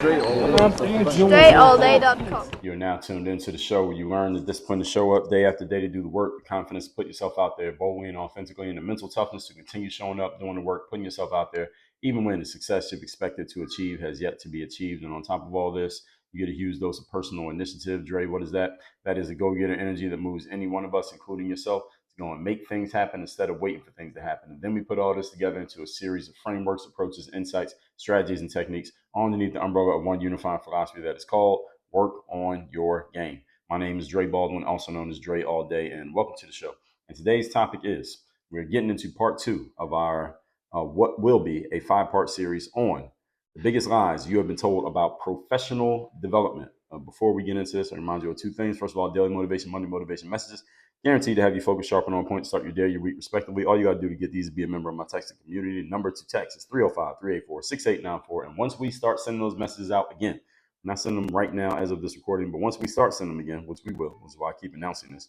DreAllDay.com. You're now tuned into the show where you learn the discipline to show up day after day to do the work, the confidence to put yourself out there boldly and authentically, and the mental toughness to continue showing up, doing the work, putting yourself out there, even when the success you've expected to achieve has yet to be achieved. And on top of all this, you get a huge dose of personal initiative. Dre, what is that? That is a go-getter energy that moves any one of us, including yourself, to go and make things happen instead of waiting for things to happen. And then we put all this together into a series of frameworks, approaches, insights, strategies, and techniques underneath the umbrella of one unifying philosophy that is called work on your game. My name is Dre Baldwin, also known as Dre All Day, and welcome to the show. And today's topic is we're getting into part two of our what will be a 5-part series on the biggest lies you have been told about professional development. Before we get into this, I remind you of two things. First of all, daily motivation, Monday motivation messages, guaranteed to have you focused, sharp, and on point to start your day, your week, respectively. All you got to do to get these is be a member of my texting community. The number to text is 305-384-6894. And once we start sending those messages out again, I'm not sending them right now as of this recording, but once we start sending them again, which we will, which is why I keep announcing this,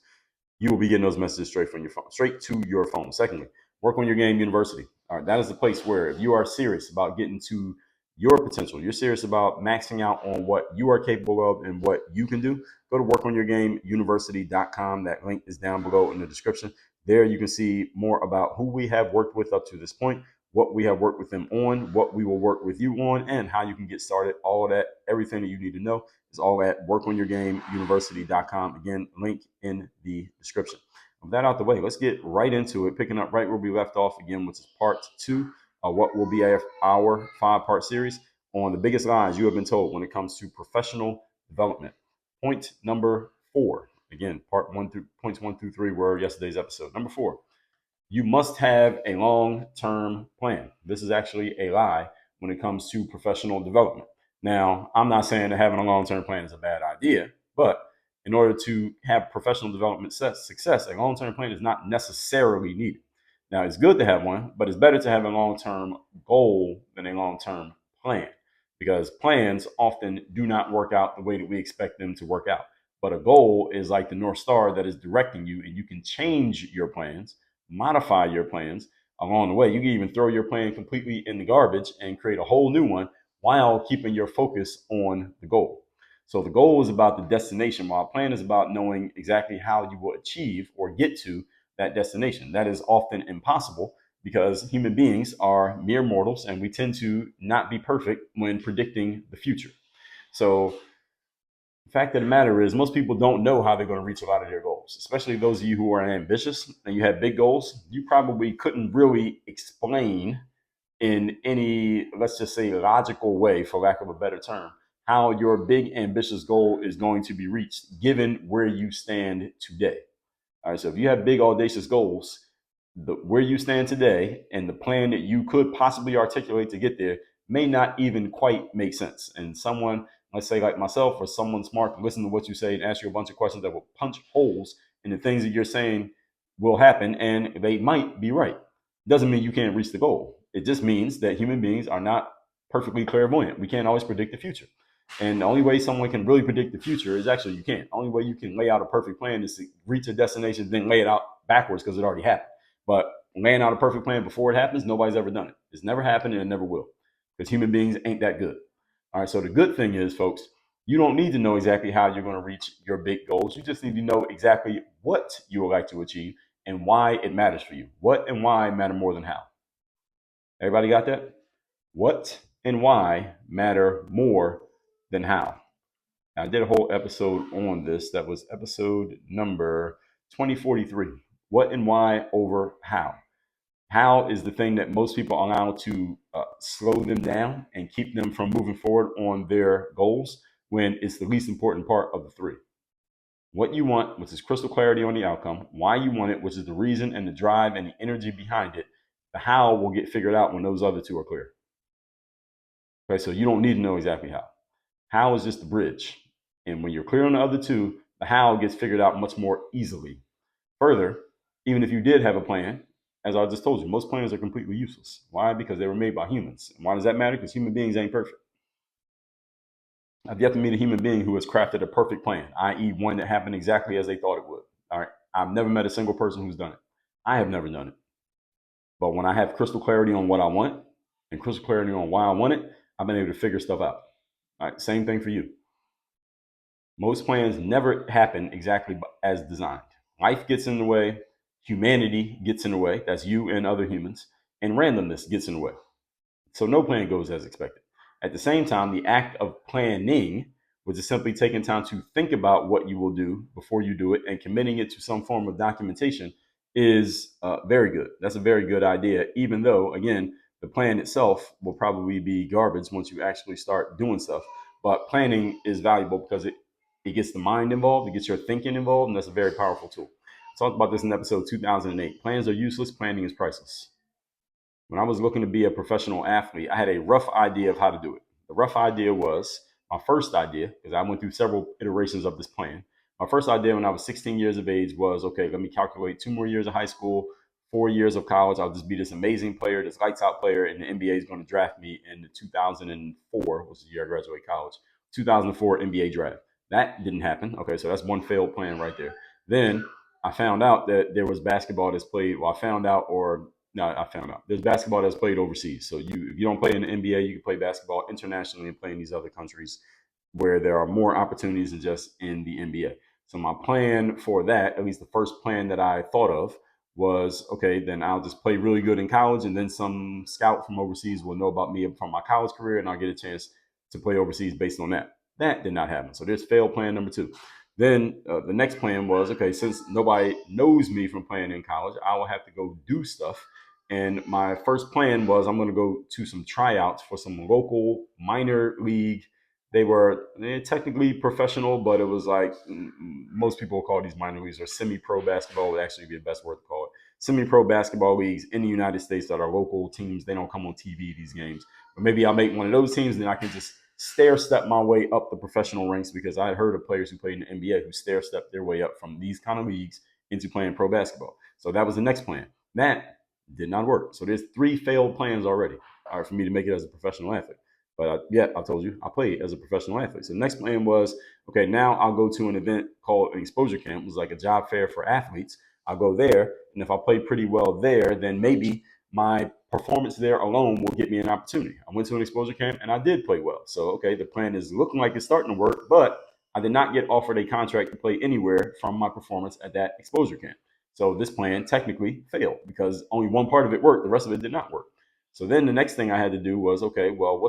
you will be getting those messages straight from your phone, straight to your phone. Secondly, Work on Your Game University. All right, that is the place where if you are serious about getting to your potential, you're serious about maxing out on what you are capable of and what you can do, go to workonyourgameuniversity.com. That link is down below in the description. There you can see more about who we have worked with up to this point, what we have worked with them on, what we will work with you on, and how you can get started. All of that, everything that you need to know is all at workonyourgameuniversity.com. Again, link in the description. With that out the way, let's get right into it, picking up right where we left off again, which is part two of what will be our 5-part series on the biggest lies you have been told when it comes to professional development. Point number 4. Again, points 1 through 3 were yesterday's episode. Number 4. You must have a long-term plan. This is actually a lie when it comes to professional development. Now, I'm not saying that having a long-term plan is a bad idea, but in order to have professional development success, a long-term plan is not necessarily needed. Now, it's good to have one, but it's better to have a long-term goal than a long-term plan, because plans often do not work out the way that we expect them to work out. But a goal is like the North Star that is directing you, and you can change your plans, modify your plans along the way. You can even throw your plan completely in the garbage and create a whole new one while keeping your focus on the goal. So the goal is about the destination, while a plan is about knowing exactly how you will achieve or get to that destination. That is often impossible because human beings are mere mortals and we tend to not be perfect when predicting the future. So the fact of the matter is most people don't know how they're going to reach a lot of their goals, especially those of you who are ambitious and you have big goals. You probably couldn't really explain in any, let's just say, logical way, for lack of a better term, how your big ambitious goal is going to be reached given where you stand today. All right, so if you have big audacious goals, where you stand today and the plan that you could possibly articulate to get there may not even quite make sense. And someone, let's say like myself or someone smart, can listen to what you say and ask you a bunch of questions that will punch holes in the things that you're saying will happen, and they might be right. Doesn't mean you can't reach the goal. It just means that human beings are not perfectly clairvoyant. We can't always predict the future. And the only way someone can really predict the future is actually you can't. The only way you can lay out a perfect plan is to reach a destination, then lay it out backwards because it already happened. But laying out a perfect plan before it happens, nobody's ever done it. It's never happened and it never will, because human beings ain't that good. All right, so the good thing is, folks, you don't need to know exactly how you're going to reach your big goals. You just need to know exactly what you would like to achieve and why it matters for you. What and why matter more than how. Everybody got that? What and why matter more than how. Now, I did a whole episode on this. That was episode number 2043. What and why over how. How is the thing that most people allow to slow them down and keep them from moving forward on their goals, when it's the least important part of the three. What you want, which is crystal clarity on the outcome, why you want it, which is the reason and the drive and the energy behind it. The how will get figured out when those other two are clear. Okay, so you don't need to know exactly how. How is just the bridge. And when you're clear on the other two, the how gets figured out much more easily. Further, even if you did have a plan, as I just told you, most plans are completely useless. Why? Because they were made by humans. And why does that matter? Because human beings ain't perfect. I've yet to meet a human being who has crafted a perfect plan, i.e. one that happened exactly as they thought it would. All right. I've never met a single person who's done it. I have never done it. But when I have crystal clarity on what I want and crystal clarity on why I want it, I've been able to figure stuff out. All right, same thing for you. Most plans never happen exactly as designed. Life gets in the way, humanity gets in the way, that's you and other humans, and randomness gets in the way. So no plan goes as expected. At the same time, the act of planning, which is simply taking time to think about what you will do before you do it and committing it to some form of documentation, is very good. That's a very good idea, even though, again, the plan itself will probably be garbage once you actually start doing stuff. But planning is valuable because it gets the mind involved, it gets your thinking involved, and that's a very powerful tool. I talked about this in episode 2008. Plans are useless, planning is priceless. When I was looking to be a professional athlete, I had a rough idea of how to do it. The rough idea was my first idea, because I went through several iterations of this plan. My first idea when I was 16 years of age was, okay, let me calculate 2 more years of high school, 4 years of college. I'll just be this amazing player, this lights out player, and the NBA is going to draft me in the 2004, which is the year I graduated college, 2004 NBA draft. That didn't happen. Okay, so that's one failed plan right there. Then I found out that there was basketball that's played. Well, I found out, or no, I found out there's basketball that's played overseas. So if you don't play in the NBA, you can play basketball internationally and play in these other countries where there are more opportunities than just in the NBA. So my plan for that, at least the first plan that I thought of, was okay. Then I'll just play really good in college, and then some scout from overseas will know about me from my college career, and I'll get a chance to play overseas based on that. That did not happen. So there's failed plan number two. Then the next plan was okay, since nobody knows me from playing in college, I will have to go do stuff. And my first plan was I'm going to go to some tryouts for some local minor league. They were technically professional, but it was like most people call these minor leagues or semi-pro basketball would actually be the best word to call it. Semi-pro basketball leagues in the United States that are local teams. They don't come on TV, these games. But maybe I'll make one of those teams, then I can just stair step my way up the professional ranks, because I had heard of players who played in the NBA who stair stepped their way up from these kind of leagues into playing pro basketball. So that was the next plan. That did not work. So there's three failed plans already for me to make it as a professional athlete. But I told you I played as a professional athlete. So the next plan was, okay, now I'll go to an event called an exposure camp. It was like a job fair for athletes. I'll go there, and if I play pretty well there, then maybe my performance there alone will get me an opportunity. I went to an exposure camp and I did play well. So, okay, the plan is looking like it's starting to work, but I did not get offered a contract to play anywhere from my performance at that exposure camp. So this plan technically failed because only one part of it worked. The rest of it did not work. So then the next thing I had to do was, okay, well,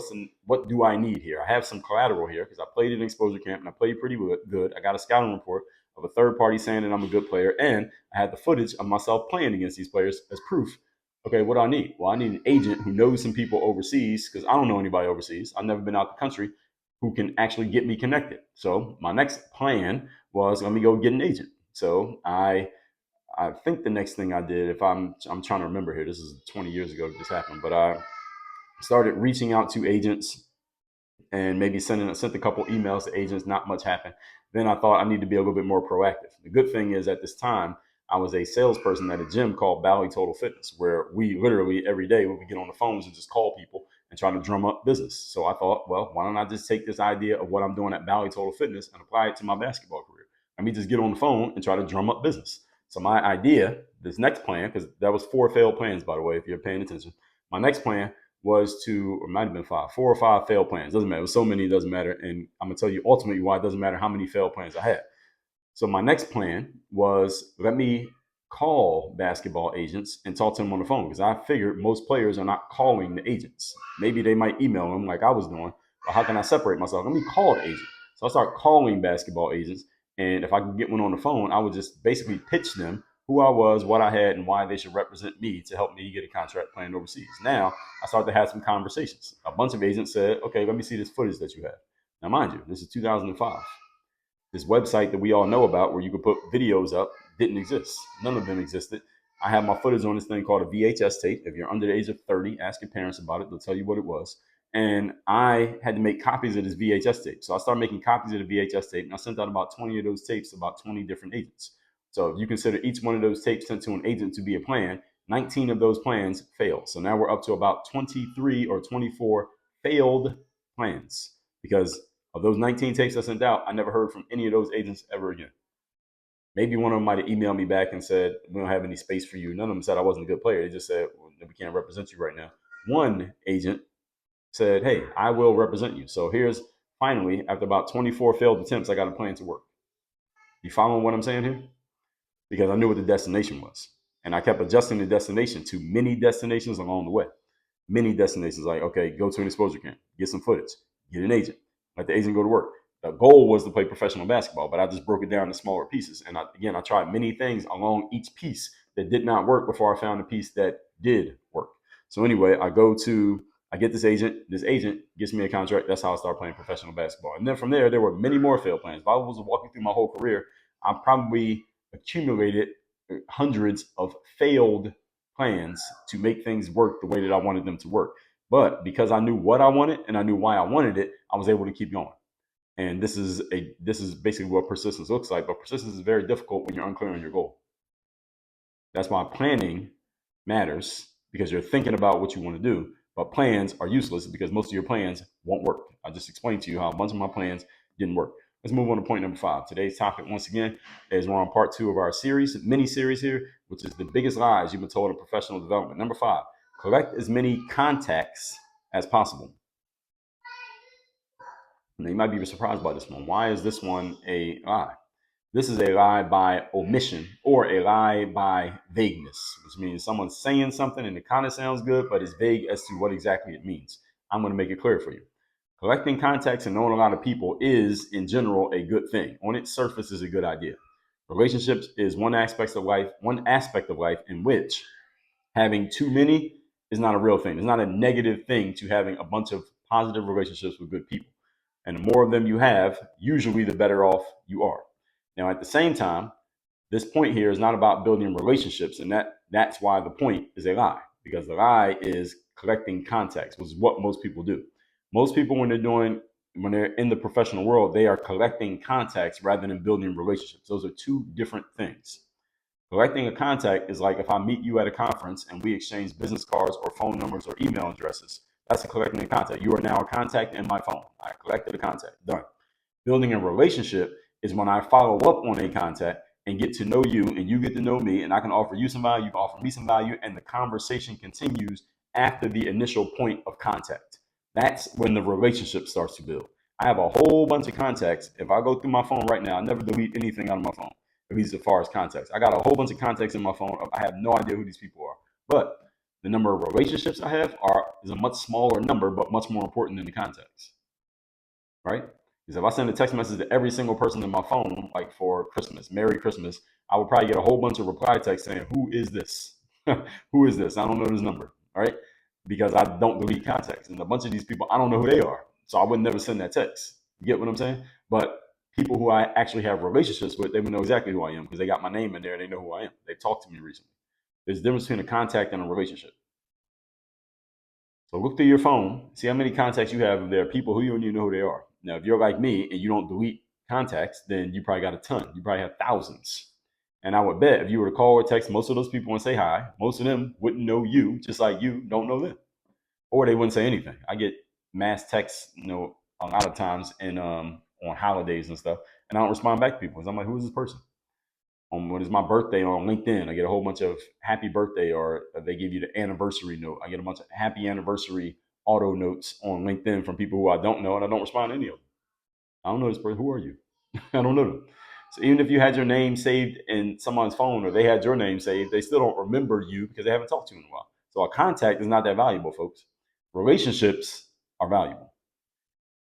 what do I need here? I have some collateral here because I played in exposure camp and I played pretty good. I got a scouting report of a third party saying that I'm a good player, and I had the footage of myself playing against these players as proof. Okay, what do I need? Well, I need an agent who knows some people overseas, because I don't know anybody overseas. I've never been out the country, who can actually get me connected. So my next plan was, let me go get an agent. So I think the next thing I did, if I'm trying to remember here, this is 20 years ago that this happened, but I started reaching out to agents and maybe sent a couple emails to agents. Not much happened. Then I thought I need to be a little bit more proactive. The good thing is at this time, I was a salesperson at a gym called Valley Total Fitness, where we literally every day we would get on the phones and just call people and try to drum up business. So I thought, well, why don't I just take this idea of what I'm doing at Valley Total Fitness and apply it to my basketball career? Let me just get on the phone and try to drum up business. So my idea, this next plan, because that was 4 failed plans, by the way, if you're paying attention. My next plan was to, or might have been 4 or 5 failed plans. Doesn't matter. It was so many, it doesn't matter. And I'm gonna tell you ultimately why it doesn't matter how many failed plans I had. So my next plan was, let me call basketball agents and talk to them on the phone, because I figured most players are not calling the agents. Maybe they might email them like I was doing. But how can I separate myself? Let me call the agent. So I started calling basketball agents, and if I could get one on the phone, I would just basically pitch them who I was, what I had, and why they should represent me to help me get a contract playing overseas. Now I started to have some conversations. A bunch of agents said, okay, let me see this footage that you have. Now, mind you, this is 2005. This website that we all know about where you could put videos up didn't exist. None of them existed. I have my footage on this thing called a VHS tape. If you're under the age of 30, ask your parents about it. They'll tell you what it was. And I had to make copies of this VHS tape. So I started making copies of the VHS tape, and I sent out about 20 of those tapes to about 20 different agents. So if you consider each one of those tapes sent to an agent to be a plan, 19 of those plans failed. So now we're up to about 23 or 24 failed plans, because of those 19 tapes I sent out, I never heard from any of those agents ever again. Maybe one of them might have emailed me back and said, we don't have any space for you. None of them said I wasn't a good player. They just said, well, we can't represent you right now. One agent said, hey, I will represent you. So here's finally, after about 24 failed attempts, I got a plan to work. You following what I'm saying here? Because I knew what the destination was. And I kept adjusting the destination to many destinations along the way. Many destinations, like, okay, go to an exposure camp, get some footage, get an agent, let the agent go to work. The goal was to play professional basketball, but I just broke it down into smaller pieces. And I tried many things along each piece that did not work before I found a piece that did work. So anyway, I get this agent gets me a contract. That's how I started playing professional basketball. And then from there were many more failed plans. If I was walking through my whole career, I probably accumulated hundreds of failed plans to make things work the way that I wanted them to work. But because I knew what I wanted and I knew why I wanted it, I was able to keep going. And this is basically what persistence looks like. But persistence is very difficult when you're unclear on your goal. That's why planning matters, because you're thinking about what you want to do. But plans are useless because most of your plans won't work. I just explained to you how a bunch of my plans didn't work. Let's move on to point number 5. Today's topic, once again, is we're on part 2 of our mini series here, which is the biggest lies you've been told in professional development. Number 5, collect as many contacts as possible. Now, you might be surprised by this one. Why is this one a lie? This is a lie by omission or a lie by vagueness, which means someone's saying something and it kind of sounds good, but it's vague as to what exactly it means. I'm going to make it clear for you. Collecting contacts and knowing a lot of people is, in general, a good thing. On its surface, is a good idea. Relationships is one aspect of life in which having too many is not a real thing. It's not a negative thing to having a bunch of positive relationships with good people. And the more of them you have, usually the better off you are. Now, at the same time, this point here is not about building relationships, and that's why the point is a lie, because the lie is collecting contacts, which is what most people do. Most people, when they're in the professional world, they are collecting contacts rather than building relationships. Those are two different things. Collecting a contact is like if I meet you at a conference and we exchange business cards or phone numbers or email addresses. That's a collecting a contact. You are now a contact in my phone. I collected a contact. Done. Building a relationship is when I follow up on a contact and get to know you and you get to know me, and I can offer you some value, you can offer me some value, and the conversation continues after the initial point of contact. That's when the relationship starts to build. I have a whole bunch of contacts. If I go through my phone right now, I never delete anything out of my phone, at least as far as contacts. I got a whole bunch of contacts in my phone. I have no idea who these people are. But the number of relationships I have is a much smaller number, but much more important than the contacts. Right? Because if I send a text message to every single person in my phone, like for Christmas, Merry Christmas, I would probably get a whole bunch of reply texts saying, who is this? Who is this? I don't know this number. All right? Because I don't delete contacts. And a bunch of these people, I don't know who they are. So I would never send that text. You get what I'm saying? But people who I actually have relationships with, they would know exactly who I am because they got my name in there and they know who I am. They've talked to me recently. There's a difference between a contact and a relationship. So look through your phone, see how many contacts you have. There are people who you don't even know who they are. Now, if you're like me and you don't delete contacts, then you probably got a ton. You probably have thousands. And I would bet if you were to call or text most of those people and say hi, most of them wouldn't know you, just like you don't know them. Or they wouldn't say anything. I get mass texts, a lot of times on holidays and stuff, and I don't respond back to people because I'm like, who is this person? When it's my birthday on LinkedIn, I get a whole bunch of happy birthday, or they give you the anniversary note. I get a bunch of happy anniversary auto notes on LinkedIn from people who I don't know, and I don't respond to any of them. I don't know this person. Who are you? I don't know them. So even if you had your name saved in someone's phone or they had your name saved, they still don't remember you because they haven't talked to you in a while. So a contact is not that valuable, folks. Relationships are valuable.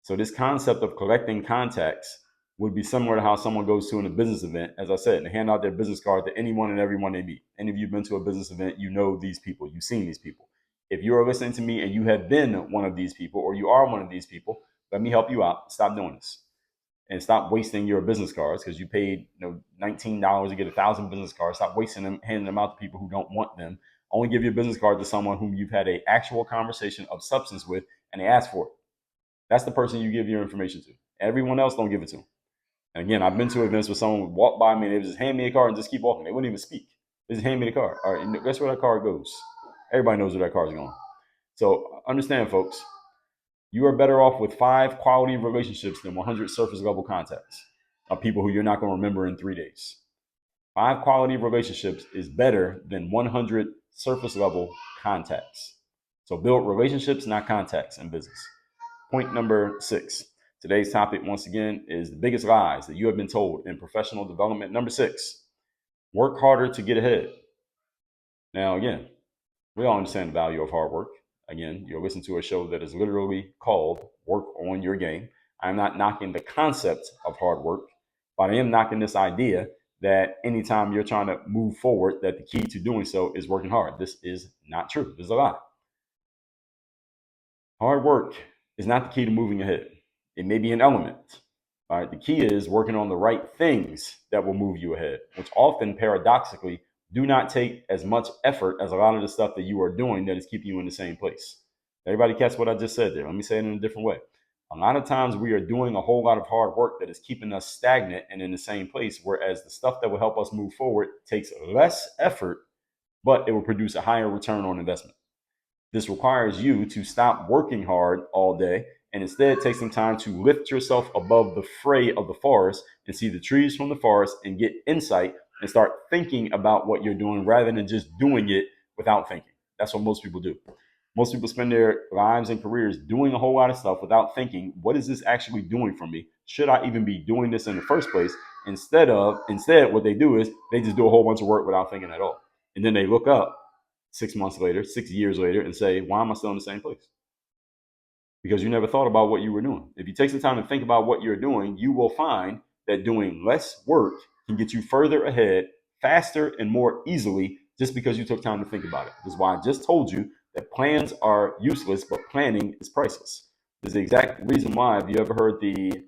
So this concept of collecting contacts would be similar to how someone goes to in a business event, as I said, and hand out their business card to anyone and everyone they meet. Any of you have been to a business event, you know these people, you've seen these people. If you are listening to me and you have been one of these people or you are one of these people, let me help you out. Stop doing this. And stop wasting your business cards because you paid $19 to get 1,000 business cards. Stop wasting them, handing them out to people who don't want them. Only give your business card to someone whom you've had an actual conversation of substance with and they ask for it. That's the person you give your information to. Everyone else, don't give it to them. And again, I've been to events where someone would walk by me and they would just hand me a card and just keep walking. They wouldn't even speak. They just hand me the card. All right, guess where that card goes? Everybody knows where that card's going. So understand, folks, you are better off with 5 quality relationships than 100 surface level contacts of people who you're not going to remember in 3 days. 5 quality relationships is better than 100 surface level contacts. So build relationships, not contacts in business. Point number 6. Today's topic, once again, is the biggest lies that you have been told in professional development. Number 6, work harder to get ahead. Now, again, we all understand the value of hard work. Again, you're listening to a show that is literally called Work on Your Game. I'm not knocking the concept of hard work, but I am knocking this idea that anytime you're trying to move forward, that the key to doing so is working hard. This is not true. This is a lie. Hard work is not the key to moving ahead. It may be an element. All right, the key is working on the right things that will move you ahead, which often paradoxically do not take as much effort as a lot of the stuff that you are doing that is keeping you in the same place. Everybody catch what I just said there? Let me say it in a different way. A lot of times we are doing a whole lot of hard work that is keeping us stagnant and in the same place, whereas the stuff that will help us move forward takes less effort, but it will produce a higher return on investment. This requires you to stop working hard all day and instead take some time to lift yourself above the fray of the forest and see the trees from the forest and get insight and start thinking about what you're doing rather than just doing it without thinking. That's what most people do. Most people spend their lives and careers doing a whole lot of stuff without thinking, what is this actually doing for me? Should I even be doing this in the first place? Instead, what they do is they just do a whole bunch of work without thinking at all. And then they look up 6 months later, 6 years later, and say, why am I still in the same place? Because you never thought about what you were doing. If you take some time to think about what you're doing, you will find that doing less work can get you further ahead faster and more easily just because you took time to think about it. This is why I just told you that plans are useless, but planning is priceless. This is the exact reason why. Have you ever heard the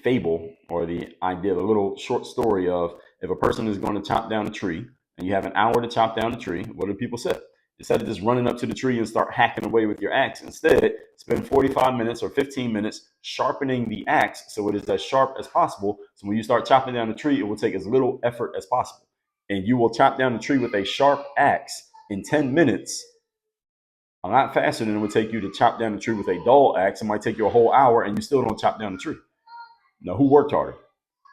fable or the idea, the little short story of if a person is going to chop down a tree and you have an hour to chop down the tree, what do people say? Instead of just running up to the tree and start hacking away with your axe, instead spend 45 minutes or 15 minutes sharpening the axe so it is as sharp as possible. So when you start chopping down the tree, it will take as little effort as possible. And you will chop down the tree with a sharp axe in 10 minutes, a lot faster than it would take you to chop down the tree with a dull axe. It might take you a whole hour and you still don't chop down the tree. Now, who worked harder?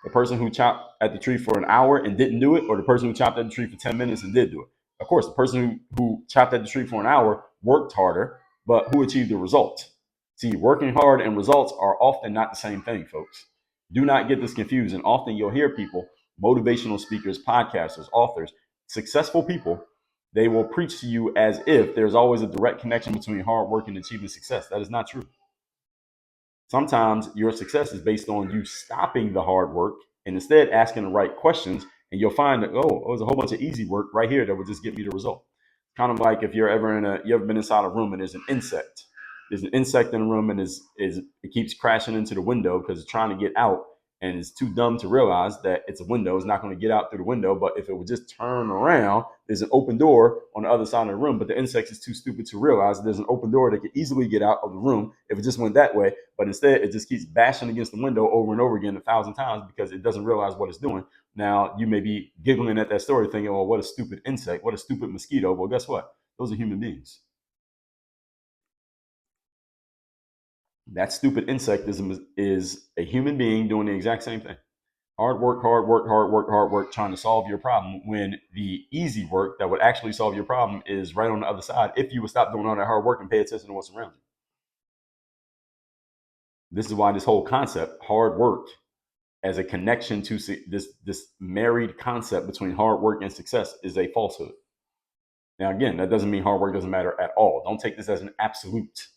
The person who chopped at the tree for an hour and didn't do it, or the person who chopped at the tree for 10 minutes and did do it? Of course, the person who chopped at the tree for an hour worked harder, but who achieved the result? See, working hard and results are often not the same thing, folks. Do not get this confused. And often you'll hear people, motivational speakers, podcasters, authors, successful people, they will preach to you as if there's always a direct connection between hard work and achieving success. That is not true. Sometimes your success is based on you stopping the hard work and instead asking the right questions. And you'll find that, there's a whole bunch of easy work right here that will just get me the result. Kind of like if you ever been inside a room and there's an insect. There's an insect in the room and it keeps crashing into the window because it's trying to get out. And it's too dumb to realize that it's a window. It's not going to get out through the window. But if it would just turn around, there's an open door on the other side of the room. But the insect is too stupid to realize that there's an open door that could easily get out of the room if it just went that way. But instead, it just keeps bashing against the window over and over again 1,000 times because it doesn't realize what it's doing. Now, you may be giggling at that story thinking, well, what a stupid insect. What a stupid mosquito. Well, guess what? Those are human beings. That stupid insect is a human being doing the exact same thing. Hard work, trying to solve your problem when the easy work that would actually solve your problem is right on the other side if you would stop doing all that hard work and pay attention to what's around you. This is why this whole concept, hard work, as a connection to this married concept between hard work and success, is a falsehood. Now, again, that doesn't mean hard work doesn't matter at all. Don't take this as an absolute.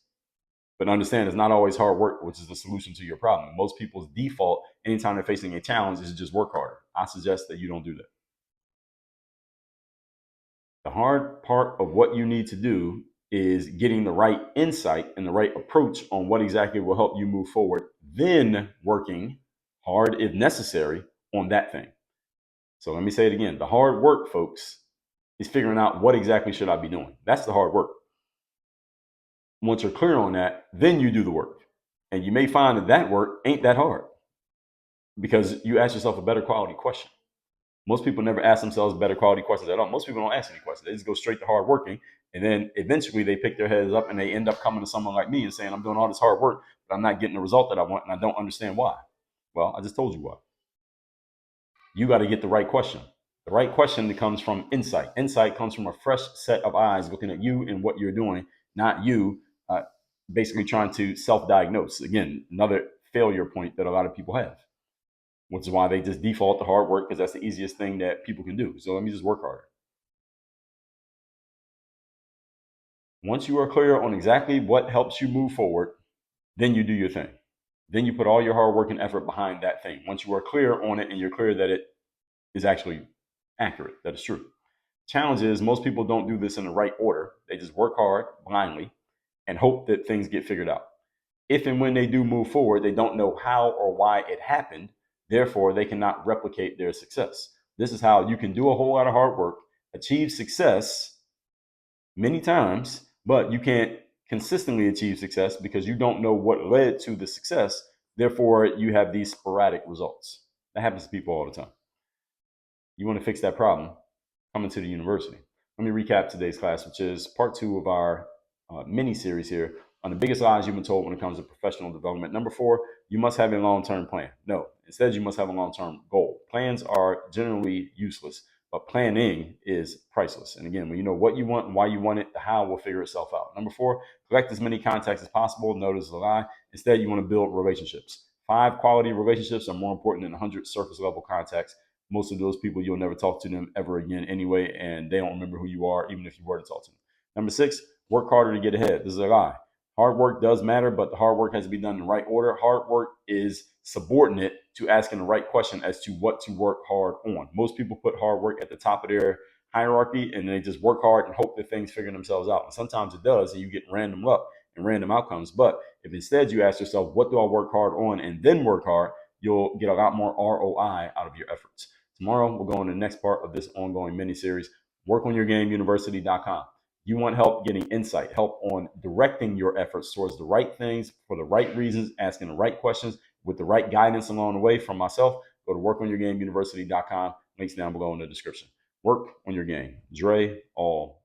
But understand it's not always hard work, which is the solution to your problem. Most people's default, anytime they're facing a challenge, is to just work harder. I suggest that you don't do that. The hard part of what you need to do is getting the right insight and the right approach on what exactly will help you move forward, then working hard, if necessary, on that thing. So let me say it again. The hard work, folks, is figuring out what exactly should I be doing. That's the hard work. Once you're clear on that, then you do the work. And you may find that work ain't that hard because you ask yourself a better quality question. Most people never ask themselves better quality questions at all. Most people don't ask any questions. They just go straight to hard working. And then eventually they pick their heads up and they end up coming to someone like me and saying, I'm doing all this hard work, but I'm not getting the result that I want. And I don't understand why. Well, I just told you why. You got to get the right question. The right question comes from insight. Insight comes from a fresh set of eyes looking at you and what you're doing, not you basically trying to self-diagnose. Again, another failure point that a lot of people have, which is why they just default to hard work because that's the easiest thing that people can do. So let me just work harder. Once you are clear on exactly what helps you move forward, then you do your thing. Then you put all your hard work and effort behind that thing. Once you are clear on it and you're clear that it is actually accurate, that is true. Challenge is most people don't do this in the right order. They just work hard blindly and hope that things get figured out. If and when they do move forward, they don't know how or why it happened. Therefore, they cannot replicate their success. This is how you can do a whole lot of hard work, achieve success many times, but you can't consistently achieve success because you don't know what led to the success. Therefore, you have these sporadic results. That happens to people all the time. You want to fix that problem, come into the university. Let me recap today's class, which is part 2 of our mini series here on the biggest lies you've been told when it comes to professional development. Number 4, you must have a long-term plan. No, instead you must have a long-term goal. Plans are generally useless, but planning is priceless. And again, when you know what you want and why you want it, the how will figure itself out. Number 4, collect as many contacts as possible. Notice the lie. Instead, you want to build relationships. 5 quality relationships are more important than 100 surface level contacts. Most of those people, you'll never talk to them ever again anyway, and they don't remember who you are, even if you were to talk to them. Number 6, work harder to get ahead. This is a lie. Hard work does matter, but the hard work has to be done in the right order. Hard work is subordinate to asking the right question as to what to work hard on. Most people put hard work at the top of their hierarchy, and they just work hard and hope that things figure themselves out. And sometimes it does, and you get random luck and random outcomes. But if instead you ask yourself, what do I work hard on, and then work hard, you'll get a lot more ROI out of your efforts. Tomorrow, we'll go on to the next part of this ongoing mini-series, workonyourgameuniversity.com. You want help getting insight, help on directing your efforts towards the right things for the right reasons, asking the right questions with the right guidance along the way from myself. Go to workonyourgameuniversity.com. Links down below in the description. Work on your game. Dre, all